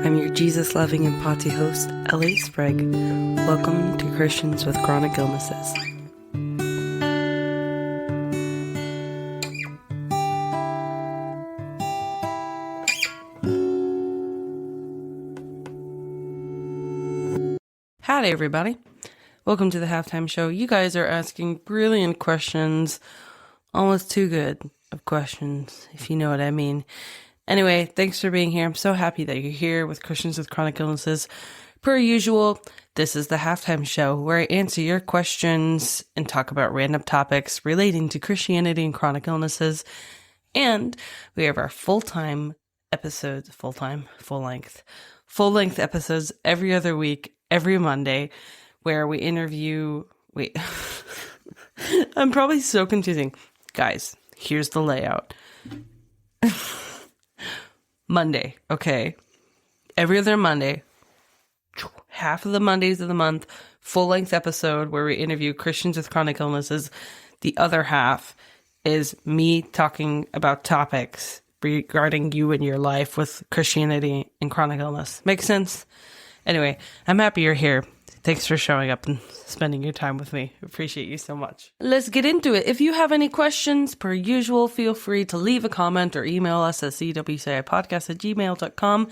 I'm your Jesus-loving and potty host, L.A. Sprague. Welcome to Christians with Chronic Illnesses. Howdy, everybody. Welcome to the halftime show. You guys are asking brilliant questions, almost too good of questions, if you know what I mean. Anyway, thanks for being here. I'm so happy that you're here with Christians with Chronic Illnesses. Per usual, this is the halftime show where I answer your questions and talk about random topics relating to Christianity and chronic illnesses. And we have our full-length episodes every other week, every Monday, where we interview... Wait, I'm probably so confusing. Guys, here's the layout. Monday, okay. Every other Monday, half of the Mondays of the month, full-length episode where we interview Christians with chronic illnesses. The other half is me talking about topics regarding you and your life with Christianity and chronic illness. Makes sense? Anyway, I'm happy you're here. Thanks for showing up and spending your time with me. Appreciate you so much. Let's get into it. If you have any questions, per usual, feel free to leave a comment or email us at cwcipodcast@gmail.com.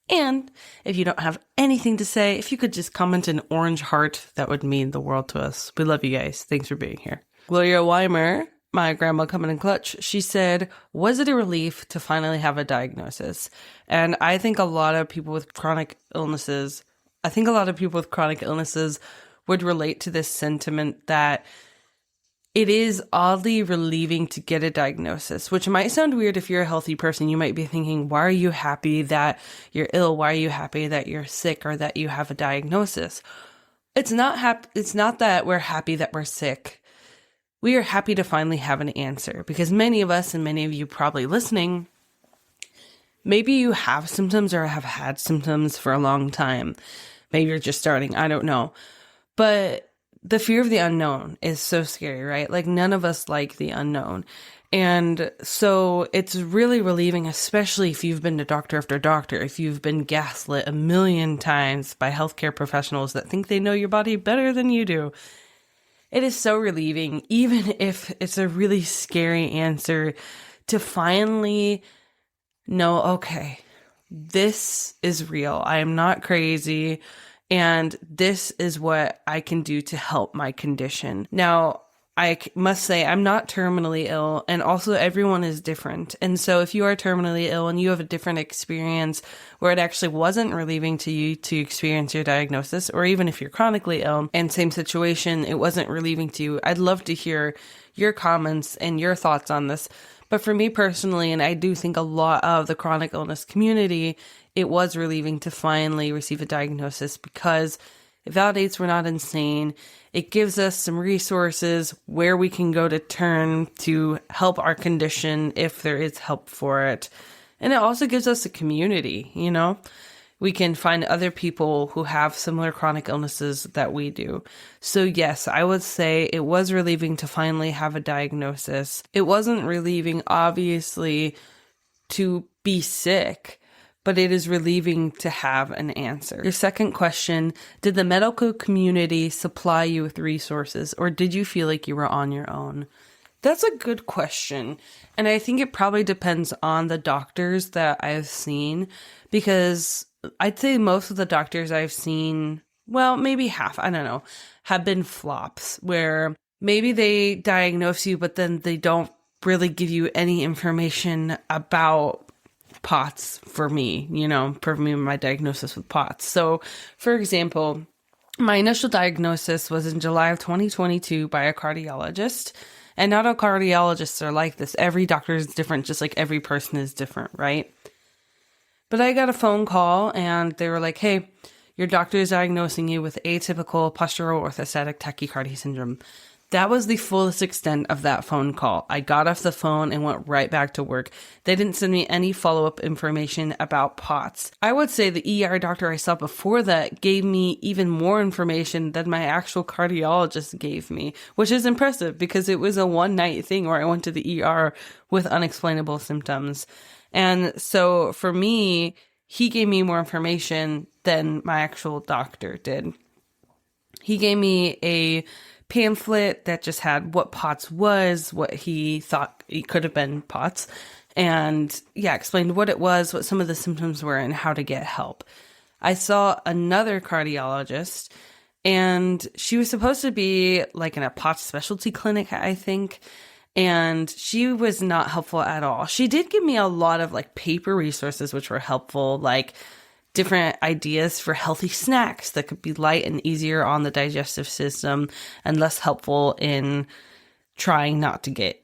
And if you don't have anything to say, if you could just comment an orange heart, that would mean the world to us. We love you guys. Thanks for being here. Gloria Weimer, my grandma coming in clutch, she said, was it a relief to finally have a diagnosis? And I think a lot of people with chronic illnesses would relate to this sentiment that it is oddly relieving to get a diagnosis, which might sound weird if you're a healthy person. You might be thinking, why are you happy that you're ill? Why are you happy that you're sick or that you have a diagnosis? It's not that we're happy that we're sick. We are happy to finally have an answer because many of us and many of you probably listening, maybe you have symptoms or have had symptoms for a long time. Maybe you're just starting. I don't know. But the fear of the unknown is so scary, right? Like none of us like the unknown. And so it's really relieving, especially if you've been to doctor after doctor, if you've been gaslit a million times by healthcare professionals that think they know your body better than you do. It is so relieving, even if it's a really scary answer, to finally know, okay, this is real. I am not crazy. And this is what I can do to help my condition. Now, I must say I'm not terminally ill, and also everyone is different. And so if you are terminally ill and you have a different experience where it actually wasn't relieving to you to experience your diagnosis, or even if you're chronically ill and same situation, it wasn't relieving to you, I'd love to hear your comments and your thoughts on this. But for me personally, and I do think a lot of the chronic illness community, it was relieving to finally receive a diagnosis because it validates we're not insane. It gives us some resources where we can go to turn to help our condition if there is help for it. And it also gives us a community, you know? We can find other people who have similar chronic illnesses that we do. So yes, I would say it was relieving to finally have a diagnosis. It wasn't relieving, obviously, to be sick, but it is relieving to have an answer. Your second question, did the medical community supply you with resources, or did you feel like you were on your own? That's a good question. And I think it probably depends on the doctors that I've seen, because I'd say most of the doctors I've seen, well, maybe half, I don't know, have been flops where maybe they diagnose you, but then they don't really give you any information about POTS for me, my diagnosis with POTS. So, for example, my initial diagnosis was in July of 2022 by a cardiologist. And not all cardiologists are like this. Every doctor is different, just like every person is different, right? But I got a phone call and they were like, hey, your doctor is diagnosing you with atypical postural orthostatic tachycardia syndrome. That was the fullest extent of that phone call. I got off the phone and went right back to work. They didn't send me any follow-up information about POTS. I would say the ER doctor I saw before that gave me even more information than my actual cardiologist gave me, which is impressive because it was a one-night thing where I went to the ER with unexplainable symptoms. And so for me, he gave me more information than my actual doctor did. He gave me a pamphlet that just had what POTS was, what he thought it could have been POTS, and explained what it was, what some of the symptoms were, and how to get help. I saw another cardiologist, and she was supposed to be like in a POTS specialty clinic, I think, and she was not helpful at all. She did give me a lot of like paper resources, which were helpful, like different ideas for healthy snacks that could be light and easier on the digestive system and less helpful in trying not to get,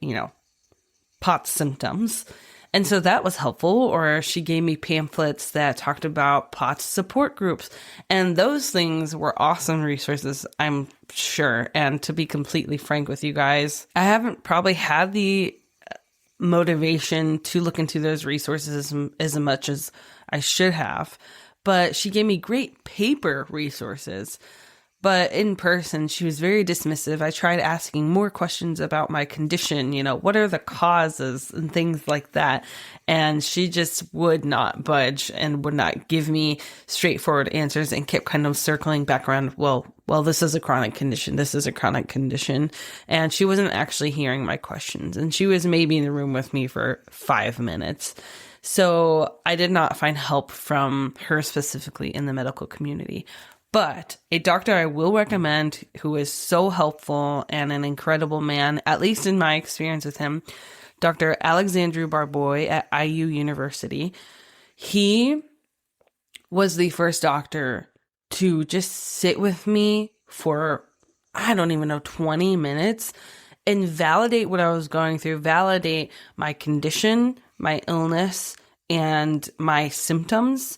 POTS symptoms. And so that was helpful. Or she gave me pamphlets that talked about POTS support groups. And those things were awesome resources, I'm sure. And to be completely frank with you guys, I haven't probably had the motivation to look into those resources as much as I should have. But she gave me great paper resources. But in person, she was very dismissive. I tried asking more questions about my condition, what are the causes and things like that. And she just would not budge and would not give me straightforward answers and kept kind of circling back around, well, this is a chronic condition. This is a chronic condition. And she wasn't actually hearing my questions. And she was maybe in the room with me for 5 minutes. So I did not find help from her specifically in the medical community. But a doctor I will recommend who is so helpful and an incredible man, at least in my experience with him, Dr. Alexandru Barboy at IU University. He was the first doctor to just sit with me for, 20 minutes and validate what I was going through, validate my condition, my illness, and my symptoms.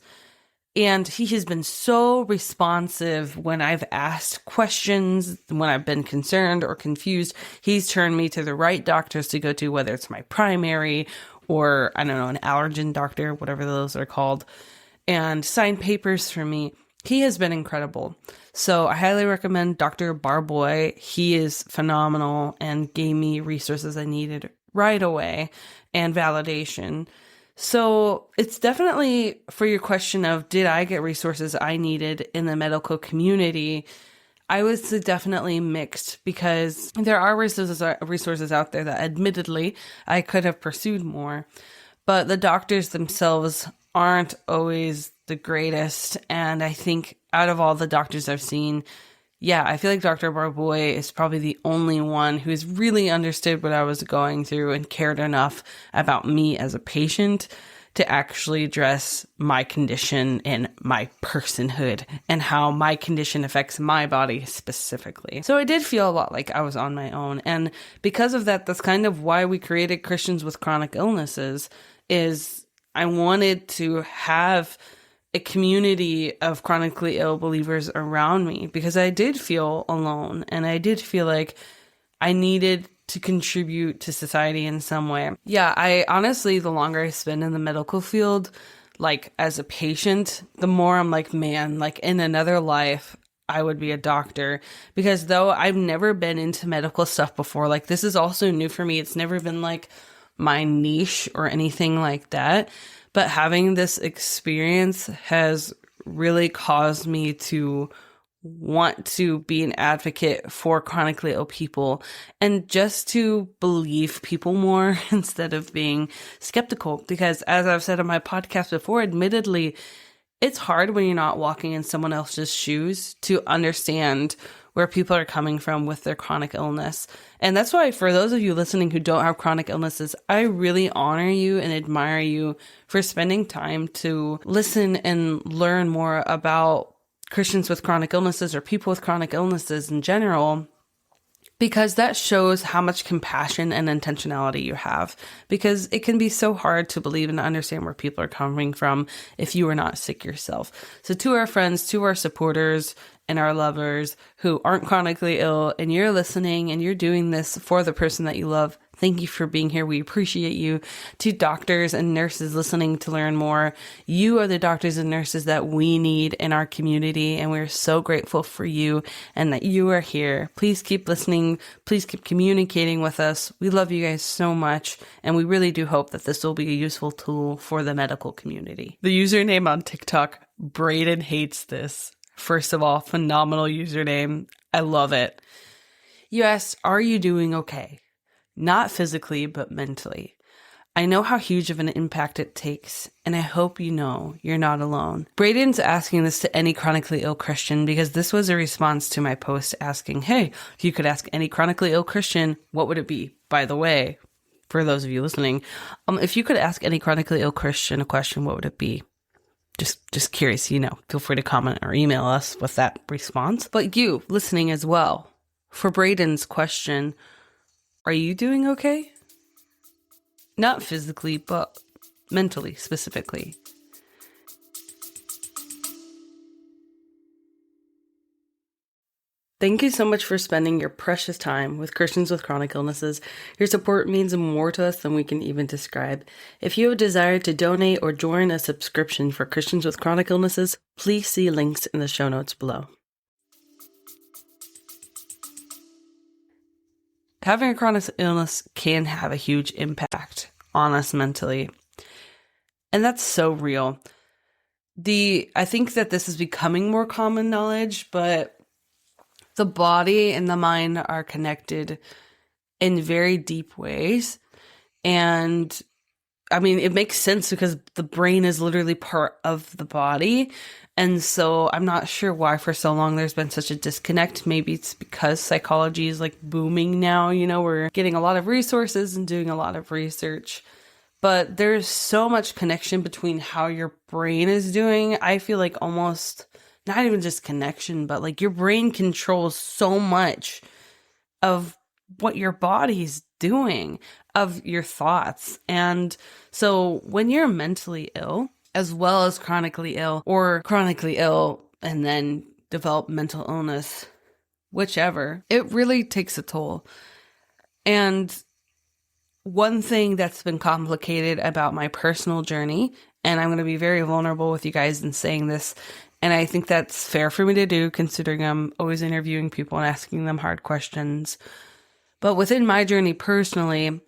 And he has been so responsive when I've asked questions, when I've been concerned or confused. He's turned me to the right doctors to go to, whether it's my primary or, an allergen doctor, whatever those are called, and signed papers for me. He has been incredible. So I highly recommend Dr. Barboy. He is phenomenal and gave me resources I needed right away and validation. So it's definitely, for your question of did I get resources I needed in the medical community, I was definitely mixed, because there are resources out there that admittedly I could have pursued more, but the doctors themselves aren't always the greatest. And I think out of all the doctors I've seen, I feel like Dr. Barboy is probably the only one who's really understood what I was going through and cared enough about me as a patient to actually address my condition and my personhood and how my condition affects my body specifically. So I did feel a lot like I was on my own. And because of that, that's kind of why we created Christians with Chronic Illnesses, is I wanted to have a community of chronically ill believers around me, because I did feel alone and I did feel like I needed to contribute to society in some way. I honestly, the longer I spend in the medical field, like as a patient, the more I'm like, man, like in another life, I would be a doctor. Because though I've never been into medical stuff before, like this is also new for me. It's never been like my niche or anything like that. But having this experience has really caused me to want to be an advocate for chronically ill people and just to believe people more instead of being skeptical. Because as I've said on my podcast before, admittedly, it's hard when you're not walking in someone else's shoes to understand where people are coming from with their chronic illness. And that's why for those of you listening who don't have chronic illnesses, I really honor you and admire you for spending time to listen and learn more about Christians with chronic illnesses or people with chronic illnesses in general, because that shows how much compassion and intentionality you have, because it can be so hard to believe and understand where people are coming from if you are not sick yourself. So to our friends, to our supporters and our lovers who aren't chronically ill, and you're listening and you're doing this for the person that you love, thank you for being here. We appreciate you. To doctors and nurses listening to learn more, you are the doctors and nurses that we need in our community, and we're so grateful for you and that you are here. Please keep listening. Please keep communicating with us. We love you guys so much, and we really do hope that this will be a useful tool for the medical community. The username on TikTok, Braden Hates This. First of all, phenomenal username. I love it. You asked, are you doing okay? Not physically, but mentally. I know how huge of an impact it takes, and I hope you know you're not alone. Braden's asking this to any chronically ill Christian because this was a response to my post asking, hey, if you could ask any chronically ill Christian, what would it be? By the way, for those of you listening, if you could ask any chronically ill Christian a question, what would it be? Just curious, feel free to comment or email us with that response. But you listening as well, for Braden's question, are you doing okay? Not physically, but mentally, specifically. Thank you so much for spending your precious time with Christians with chronic illnesses. Your support means more to us than we can even describe. If you have a desire to donate or join a subscription for Christians with chronic illnesses, please see links in the show notes below. Having a chronic illness can have a huge impact on us mentally. And that's so real. I think that this is becoming more common knowledge, but the body and the mind are connected in very deep ways. And I mean, it makes sense because the brain is literally part of the body. And so I'm not sure why for so long there's been such a disconnect. Maybe it's because psychology is like booming now. We're getting a lot of resources and doing a lot of research. But there's so much connection between how your brain is doing. I feel like almost not even just connection, but like your brain controls so much of what your body's doing, of your thoughts. And so when you're mentally ill, as well as chronically ill, or chronically ill and then develop mental illness, whichever, it really takes a toll. And one thing that's been complicated about my personal journey, and I'm going to be very vulnerable with you guys in saying this, and I think that's fair for me to do considering I'm always interviewing people and asking them hard questions. But within my journey personally,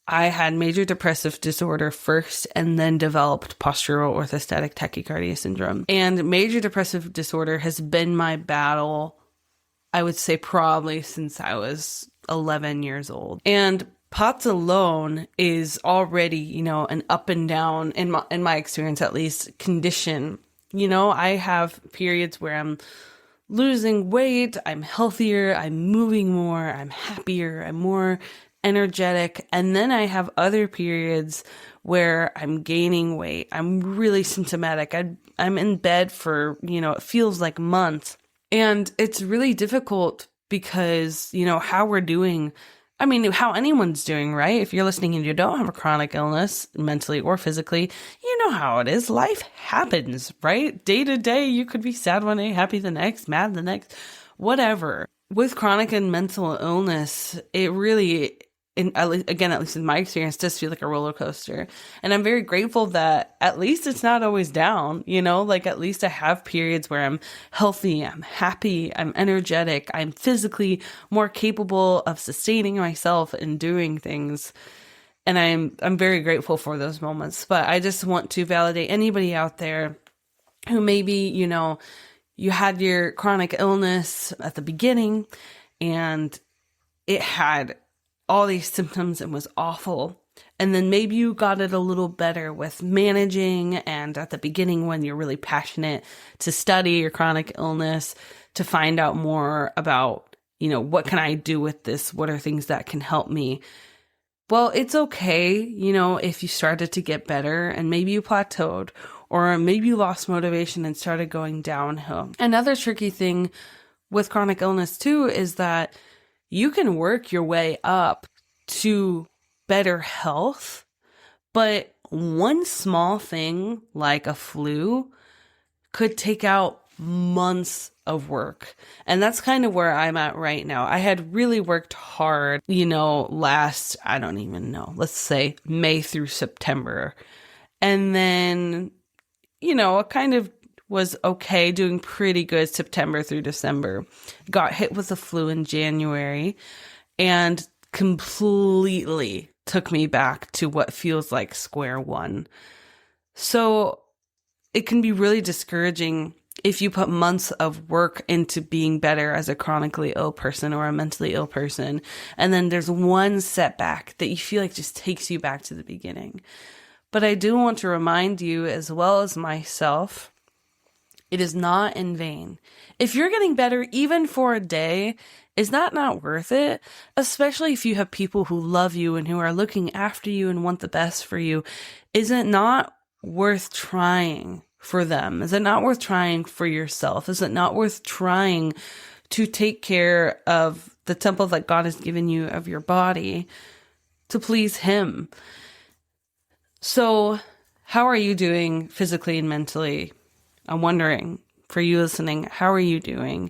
I had major depressive disorder first and then developed postural orthostatic tachycardia syndrome. And major depressive disorder has been my battle, I would say probably since I was 11 years old. And POTS alone is already, an up and down, in my experience at least, condition. I have periods where I'm losing weight, I'm healthier, I'm moving more, I'm happier, I'm more energetic. And then I have other periods where I'm gaining weight. I'm really symptomatic. I'm in bed for, it feels like months. And it's really difficult because, how we're doing, how anyone's doing, right? If you're listening and you don't have a chronic illness, mentally or physically, you know how it is. Life happens, right? Day to day, you could be sad one day, happy the next, mad the next, whatever. With chronic and mental illness, it really, at least in my experience, does feel like a roller coaster. And I'm very grateful that at least it's not always down, at least I have periods where I'm healthy, I'm happy, I'm energetic, I'm physically more capable of sustaining myself and doing things. And I'm very grateful for those moments. But I just want to validate anybody out there who maybe, you had your chronic illness at the beginning and it had all these symptoms and was awful. And then maybe you got it a little better with managing, and at the beginning when you're really passionate to study your chronic illness, to find out more about, what can I do with this? What are things that can help me? Well, it's okay, if you started to get better and maybe you plateaued, or maybe you lost motivation and started going downhill. Another tricky thing with chronic illness too is that you can work your way up to better health, but one small thing like a flu could take out months of work. And that's kind of where I'm at right now. I had really worked hard, last, I don't even know, let's say May through September. And then, it kind of was okay, doing pretty good September through December. Got hit with the flu in January and completely took me back to what feels like square one. So it can be really discouraging if you put months of work into being better as a chronically ill person or a mentally ill person, and then there's one setback that you feel like just takes you back to the beginning. But I do want to remind you, as well as myself, it is not in vain. If you're getting better even for a day, is that not worth it? Especially if you have people who love you and who are looking after you and want the best for you. Is it not worth trying for them? Is it not worth trying for yourself? Is it not worth trying to take care of the temple that God has given you of your body to please Him? So, how are you doing physically and mentally? I'm wondering, for you listening, how are you doing?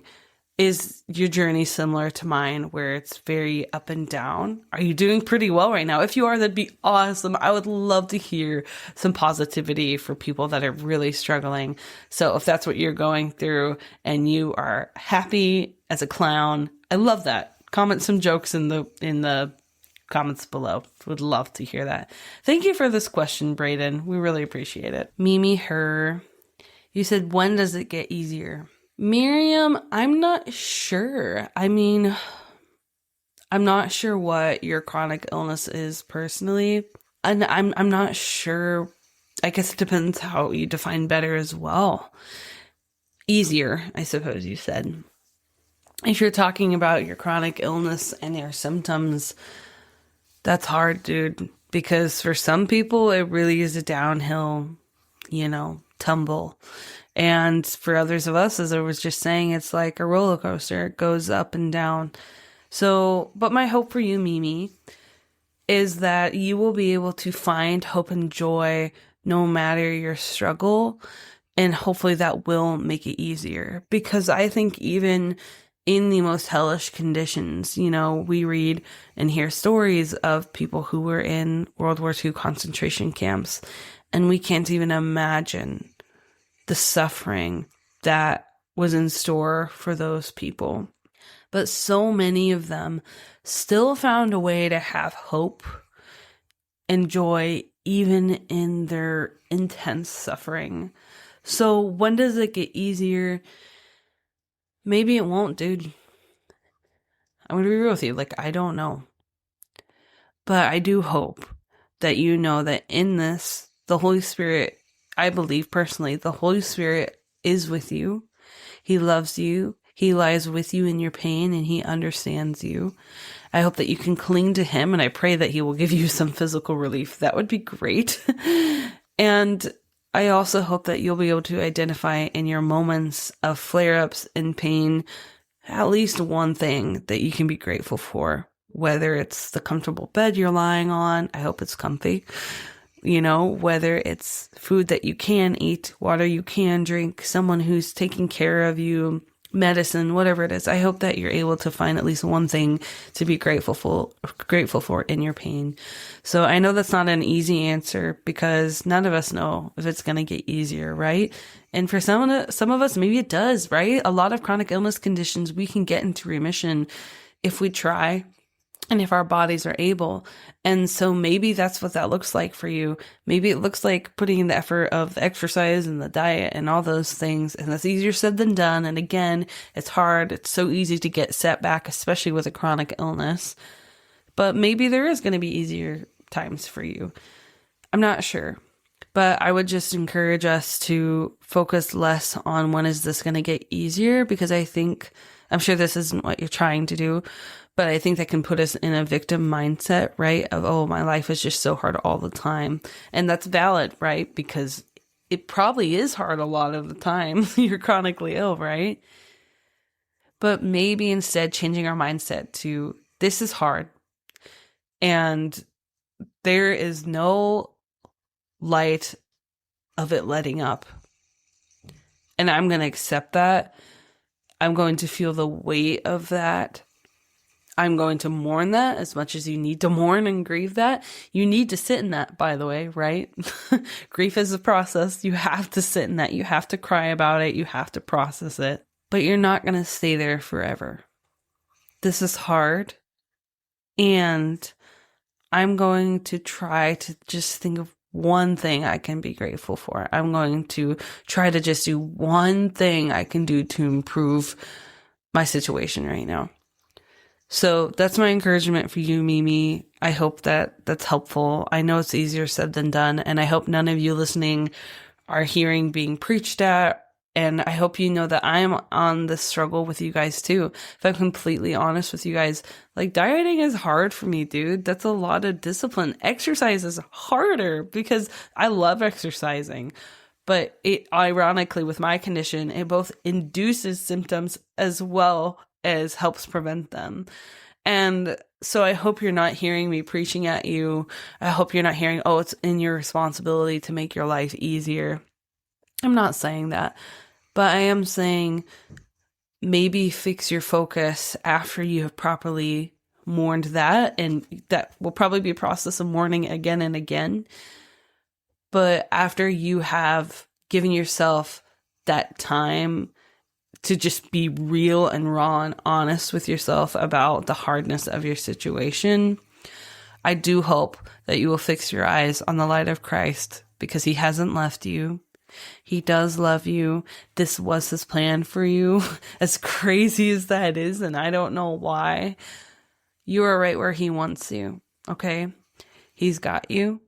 Is your journey similar to mine, where it's very up and down? Are you doing pretty well right now? If you are, that'd be awesome. I would love to hear some positivity for people that are really struggling. So if that's what you're going through and you are happy as a clown, I love that. Comment some jokes in the comments below. Would love to hear that. Thank you for this question, Brayden. We really appreciate it. Mimi, her. You said, when does it get easier? Miriam, I'm not sure. I'm not sure what your chronic illness is personally. And I'm not sure. I guess it depends how you define better as well. Easier, I suppose you said. If you're talking about your chronic illness and your symptoms, that's hard, dude. Because for some people, it really is a downhill, tumble. And for others of us, as I was just saying, it's like a roller coaster. It goes up and down. So, but my hope for you, Mimi, is that you will be able to find hope and joy no matter your struggle. And hopefully that will make it easier. Because I think even in the most hellish conditions, we read and hear stories of people who were in World War II concentration camps. And we can't even imagine the suffering that was in store for those people. But so many of them still found a way to have hope and joy even in their intense suffering. So when does it get easier? Maybe it won't, dude. I'm going to be real with you. I don't know. But I do hope that you know that in this, the Holy Spirit, I believe personally, the Holy Spirit is with you. He loves you. He lies with you in your pain and He understands you. I hope that you can cling to Him, and I pray that He will give you some physical relief. That would be great. And I also hope that you'll be able to identify in your moments of flare-ups and pain at least one thing that you can be grateful for. Whether it's the comfortable bed you're lying on, I hope it's comfy. Whether it's food that you can eat, water you can drink, someone who's taking care of you, medicine, whatever it is. I hope that you're able to find at least one thing to be grateful for in your pain. So I know that's not an easy answer because none of us know if it's going to get easier, right? And for some of us, maybe it does, right? A lot of chronic illness conditions, we can get into remission if we try. And if our bodies are able. And so maybe that's what that looks like for you. Maybe it looks like putting in the effort of the exercise and the diet and all those things. And that's easier said than done. And again, it's hard. It's so easy to get set back, especially with a chronic illness. But maybe there is going to be easier times for you. I'm not sure. But I would just encourage us to focus less on when is this going to get easier, because I'm sure this isn't what you're trying to do. But I think that can put us in a victim mindset, right? Of, oh, my life is just so hard all the time. And that's valid, right? Because it probably is hard a lot of the time. You're chronically ill, right? But maybe instead changing our mindset to, this is hard. And there is no light of it letting up. And I'm going to accept that. I'm going to feel the weight of that. I'm going to mourn that as much as you need to mourn and grieve that. You need to sit in that, by the way, right? Grief is a process. You have to sit in that. You have to cry about it. You have to process it. But you're not going to stay there forever. This is hard. And I'm going to try to just think of one thing I can be grateful for. I'm going to try to just do one thing I can do to improve my situation right now. So that's my encouragement for you, Mimi. I hope that that's helpful. I know it's easier said than done, and I hope none of you listening are hearing being preached at. And I hope you know that I'm on this struggle with you guys too. If I'm completely honest with you guys, like dieting is hard for me, dude. That's a lot of discipline. Exercise is harder because I love exercising. But it ironically, with my condition, it both induces symptoms as well as helps prevent them. And so I hope you're not hearing me preaching at you. I hope you're not hearing, oh, it's in your responsibility to make your life easier. I'm not saying that, but I am saying maybe fix your focus after you have properly mourned that. And that will probably be a process of mourning again and again. But after you have given yourself that time to just be real and raw and honest with yourself about the hardness of your situation, I do hope that you will fix your eyes on the light of Christ, because he hasn't left you. He does love you. This was his plan for you, as crazy as that is, and I don't know why. You are right where he wants you, okay? He's got you,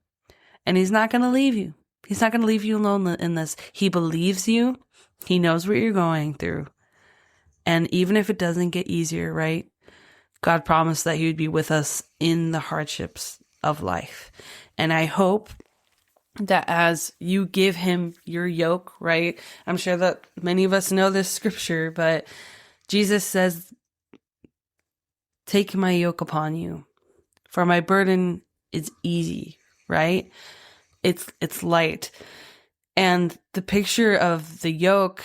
and he's not going to leave you. He's not going to leave you alone in this. He believes you. He knows what you're going through. And even if it doesn't get easier, right? God promised that he would be with us in the hardships of life. And I hope that as you give him your yoke, right? I'm sure that many of us know this scripture, but Jesus says, take my yoke upon you, for my burden is easy, right? It's light. And the picture of the yoke,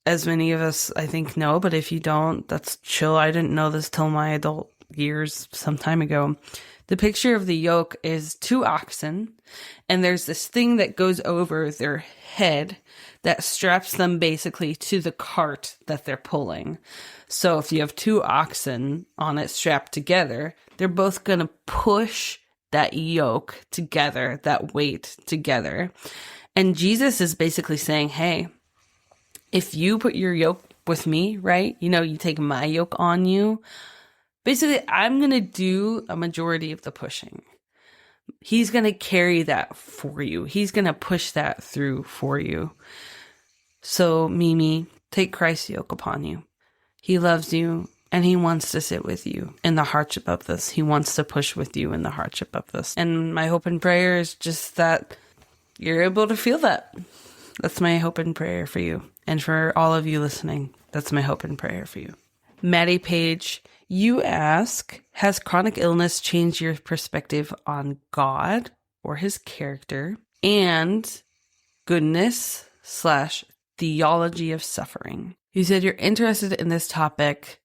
as many of us, I think, know, but if you don't, that's chill. I didn't know this till my adult years some time ago. The picture of the yoke is 2 oxen, and there's this thing that goes over their head that straps them basically to the cart that they're pulling. So if you have 2 oxen on it strapped together, they're both going to push that yoke together, that weight together. And Jesus is basically saying, hey, if you put your yoke with me, right? You know, you take my yoke on you. Basically, I'm going to do a majority of the pushing. He's going to carry that for you. He's going to push that through for you. So, Mimi, take Christ's yoke upon you. He loves you, and he wants to sit with you in the hardship of this. He wants to push with you in the hardship of this. And my hope and prayer is just that you're able to feel that. That's my hope and prayer for you. And for all of you listening, that's my hope and prayer for you. Maddie Page, you ask, has chronic illness changed your perspective on God or his character and goodness/theology of suffering? You said you're interested in this topic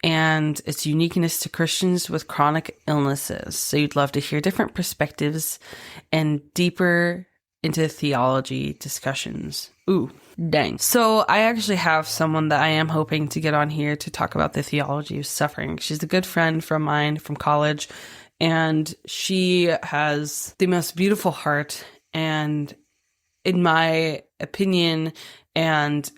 and its uniqueness to Christians with chronic illnesses. So you'd love to hear different perspectives and deeper into theology discussions. Ooh, dang. So I actually have someone that I am hoping to get on here to talk about the theology of suffering. She's a good friend from mine from college, and she has the most beautiful heart. And in my opinion, and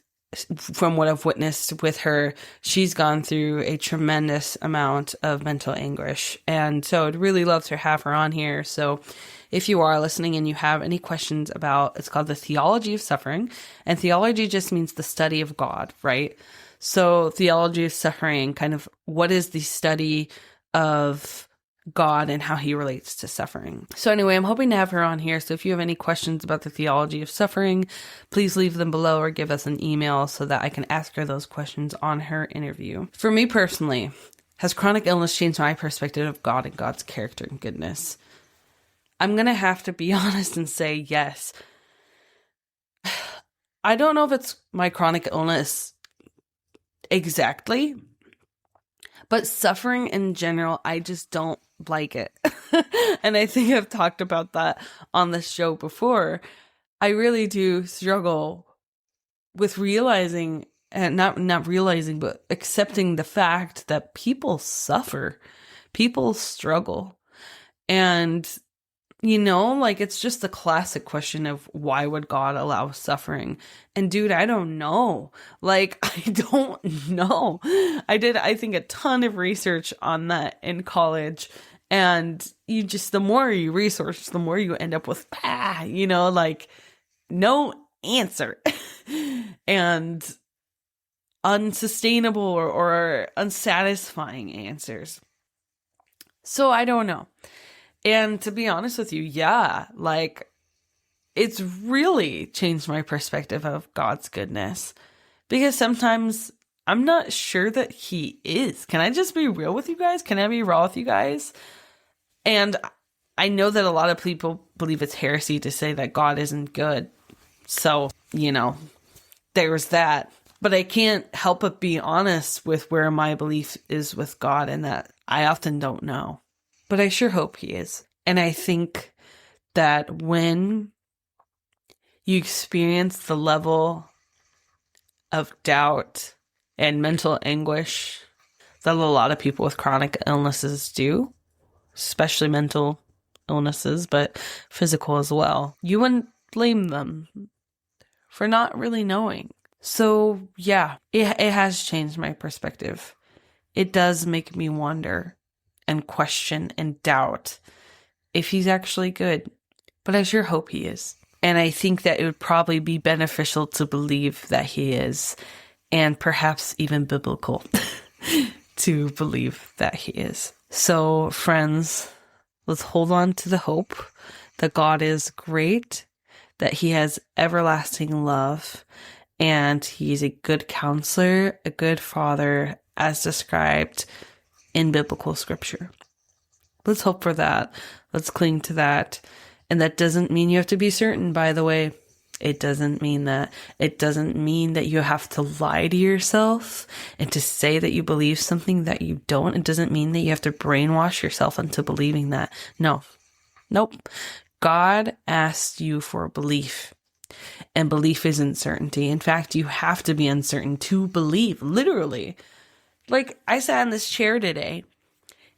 from what I've witnessed with her, she's gone through a tremendous amount of mental anguish. And so I'd really love to have her on here. So if you are listening and you have any questions about, it's called the theology of suffering, and theology just means the study of God, right? So theology of suffering, kind of what is the study of God and how he relates to suffering. So anyway, I'm hoping to have her on here. So if you have any questions about the theology of suffering, please leave them below or give us an email so that I can ask her those questions on her interview. For me personally, has chronic illness changed my perspective of God and God's character and goodness? I'm going to have to be honest and say yes. I don't know if it's my chronic illness exactly, but suffering in general, I just don't like it. And I think I've talked about that on the show before. I really do struggle with realizing, and not realizing, but accepting the fact that people suffer, people struggle. And, like, it's just the classic question of why would God allow suffering? And dude, I don't know. Like, I don't know. I did, I think, a ton of research on that in college. And the more you research, the more you end up with, like, no answer. And unsustainable or unsatisfying answers. So I don't know. And to be honest with you, yeah, like, it's really changed my perspective of God's goodness, because sometimes I'm not sure that he is. Can I just be real with you guys? Can I be raw with you guys? And I know that a lot of people believe it's heresy to say that God isn't good. So, there's that. But I can't help but be honest with where my belief is with God, and that I often don't know. But I sure hope he is. And I think that when you experience the level of doubt and mental anguish that a lot of people with chronic illnesses do, especially mental illnesses, but physical as well, you wouldn't blame them for not really knowing. So yeah, it has changed my perspective. It does make me wonder and question and doubt if he's actually good. But I sure hope he is. And I think that it would probably be beneficial to believe that he is, and perhaps even biblical to believe that he is. So friends, let's hold on to the hope that God is great, that he has everlasting love, and he's a good counselor, a good father, as described in biblical scripture. Let's hope for that. Let's cling to that. And that doesn't mean you have to be certain, by the way. It doesn't mean that. It doesn't mean that you have to lie to yourself and to say that you believe something that you don't. It doesn't mean that you have to brainwash yourself into believing that. No. Nope. God asked you for belief. And belief isn't certainty. In fact, you have to be uncertain to believe, literally. Like, I sat in this chair today,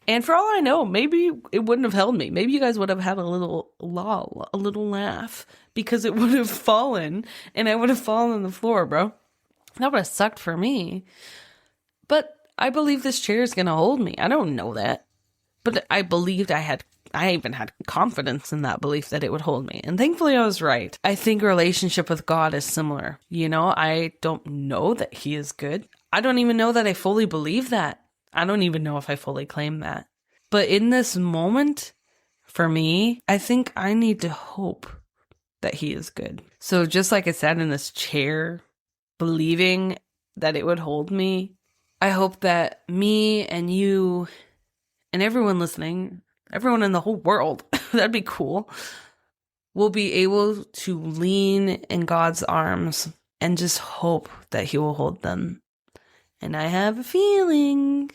and for all I know, maybe it wouldn't have held me. Maybe you guys would have had a little lull, a little laugh, because it would have fallen, and I would have fallen on the floor, bro. That would have sucked for me. But I believe this chair is going to hold me. I don't know that. But I believed I even had confidence in that belief that it would hold me. And thankfully I was right. I think a relationship with God is similar. I don't know that he is good. I don't even know that I fully believe that. I don't even know if I fully claim that. But in this moment, for me, I think I need to hope that he is good. So just like I sat in this chair, believing that it would hold me, I hope that me and you and everyone listening, everyone in the whole world, that'd be cool, will be able to lean in God's arms and just hope that he will hold them. And I have a feeling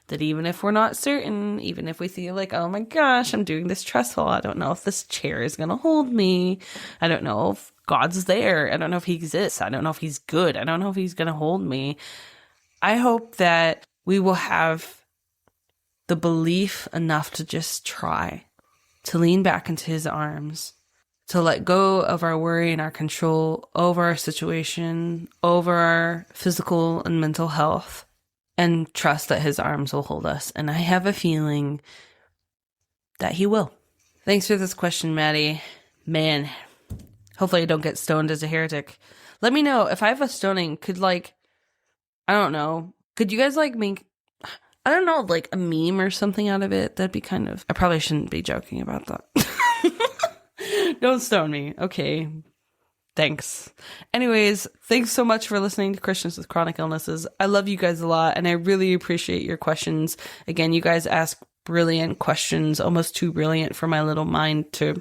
that even if we're not certain, even if we feel like, oh my gosh, I'm doing this trestle, I don't know if this chair is going to hold me. I don't know if God's there. I don't know if he exists. I don't know if he's good. I don't know if he's going to hold me. I hope that we will have the belief enough to just try, to lean back into his arms, to let go of our worry and our control over our situation, over our physical and mental health, and trust that his arms will hold us. And I have a feeling that he will. Thanks for this question, Maddie. Man, hopefully I don't get stoned as a heretic. Let me know if I have a stoning, could you guys make, a meme or something out of it? That'd be I probably shouldn't be joking about that. Don't stone me. Okay. Thanks. Anyways, thanks so much for listening to Christians with Chronic Illnesses. I love you guys a lot, and I really appreciate your questions. Again, you guys ask brilliant questions, almost too brilliant for my little mind to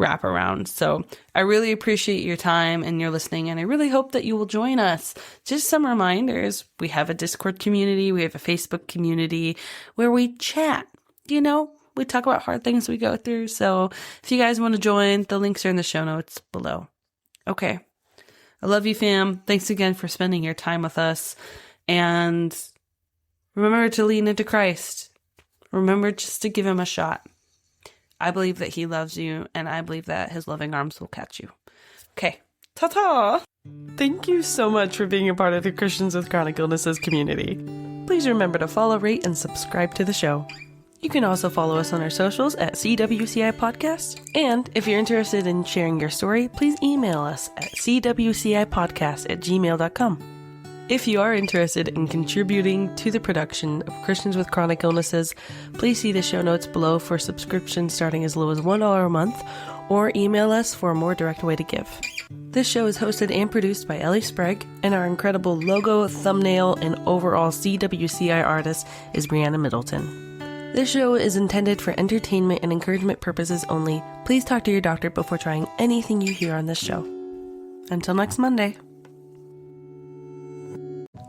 wraparound. So I really appreciate your time and your listening, and I really hope that you will join us. Just some reminders. We have a Discord community. We have a Facebook community where we chat, we talk about hard things we go through. So if you guys want to join, the links are in the show notes below. Okay. I love you, fam. Thanks again for spending your time with us. And remember to lean into Christ. Remember just to give him a shot. I believe that he loves you, and I believe that his loving arms will catch you. Okay. Ta-ta! Thank you so much for being a part of the Christians with Chronic Illnesses community. Please remember to follow, rate, and subscribe to the show. You can also follow us on our socials at CWCI Podcast. And if you're interested in sharing your story, please email us at cwcipodcast@gmail.com. If you are interested in contributing to the production of Christians with Chronic Illnesses, please see the show notes below for subscriptions starting as low as $1 a month, or email us for a more direct way to give. This show is hosted and produced by Ellie Sprague, and our incredible logo, thumbnail, and overall CWCI artist is Brianna Middleton. This show is intended for entertainment and encouragement purposes only. Please talk to your doctor before trying anything you hear on this show. Until next Monday.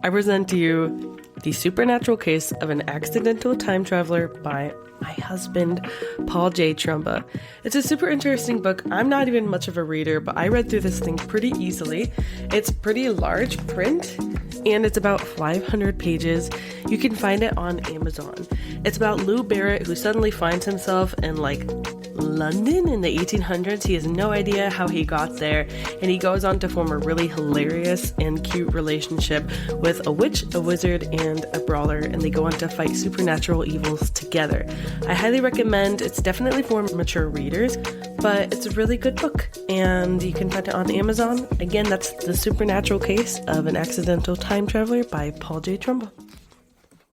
I present to you The Supernatural Case of an Accidental Time Traveler by my husband, Paul J. Trumba. It's a super interesting book. I'm not even much of a reader, but I read through this thing pretty easily. It's pretty large print, and it's about 500 pages. You can find it on Amazon. It's about Lou Barrett, who suddenly finds himself in London in the 1800s. He has no idea how he got there, and he goes on to form a really hilarious and cute relationship with a witch, a wizard, and a brawler, and they go on to fight supernatural evils together. I highly recommend. It's definitely for mature readers, but it's a really good book, and you can find it on Amazon. Again, that's The Supernatural Case of an Accidental Time Traveler by Paul J. Trumba.